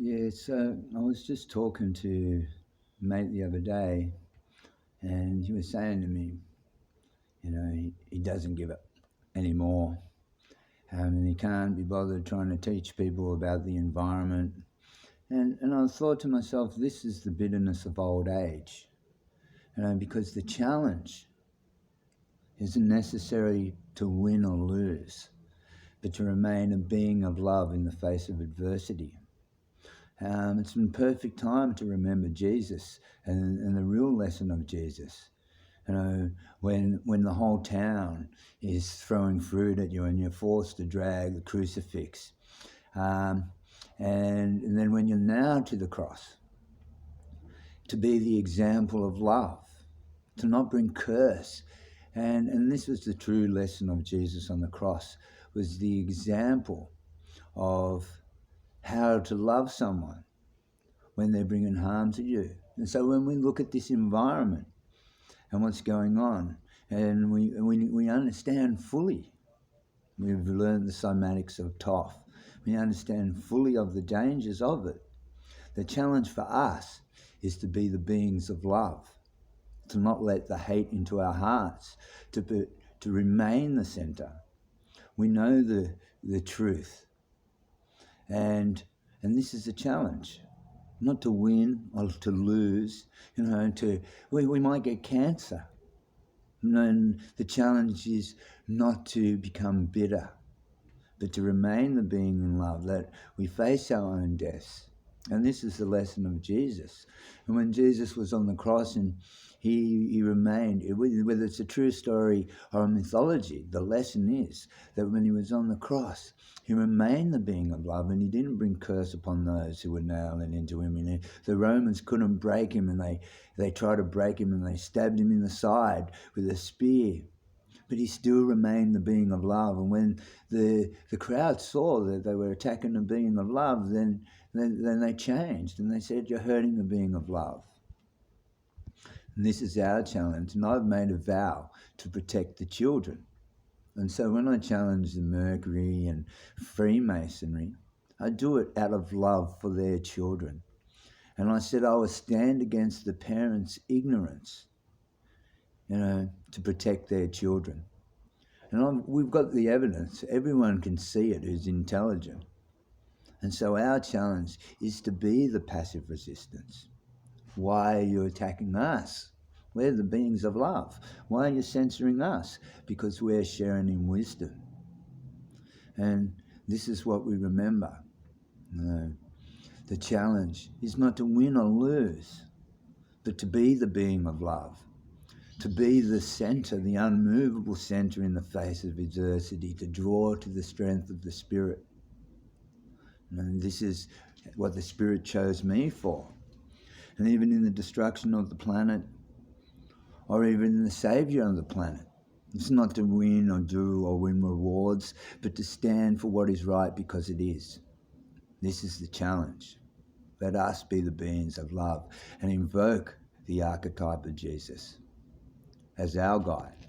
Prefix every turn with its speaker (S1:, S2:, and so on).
S1: Yeah, so I was just talking to a mate the other day, and he was saying to me, he doesn't give up anymore. And he can't be bothered trying to teach people about the environment. And I thought to myself, this is the bitterness of old age, because the challenge isn't necessary to win or lose, but to remain a being of love in the face of adversity. It's in perfect time to remember Jesus and the real lesson of Jesus. When the whole town is throwing fruit at you and you're forced to drag the crucifix. And then when you're nailed to the cross, to be the example of love, to not bring curse. And this was the true lesson of Jesus on the cross, was the example of how to love someone when they're bringing harm to you. And so when we look at this environment and what's going on, and we understand fully, we've learned the cymatics of Toph, we understand fully of the dangers of it. The challenge for us is to be the beings of love, to not let the hate into our hearts, to remain the centre. We know the truth, and this is a challenge. Not to win or to lose, we might get cancer. And the challenge is not to become bitter, but to remain the being in love, that we face our own deaths. And this is the lesson of Jesus. And when Jesus was on the cross and he remained, whether it's a true story or a mythology, the lesson is that when he was on the cross, he remained the being of love, and he didn't bring curse upon those who were nailing into him. And the Romans couldn't break him, and they tried to break him, and they stabbed him in the side with a spear. But he still remained the being of love. And when the crowd saw that they were attacking the being of love, then they changed, and they said, "You're hurting the being of love." And this is our challenge. And I've made a vow to protect the children. And so when I challenge the Mercury and Freemasonry, I do it out of love for their children. And I said I will stand against the parents' ignorance, to protect their children. And we've got the evidence. Everyone can see it who's intelligent. And so our challenge is to be the passive resistance. Why are you attacking us? We're the beings of love. Why are you censoring us? Because we're sharing in wisdom. And this is what we remember. The challenge is not to win or lose, but to be the being of love, to be the centre, the unmovable centre in the face of adversity, to draw to the strength of the Spirit. And this is what the Spirit chose me for. And even in the destruction of the planet, or even in the saviour of the planet, it's not to win or do or win rewards, but to stand for what is right because it is. This is the challenge. Let us be the beings of love and invoke the archetype of Jesus as our guide.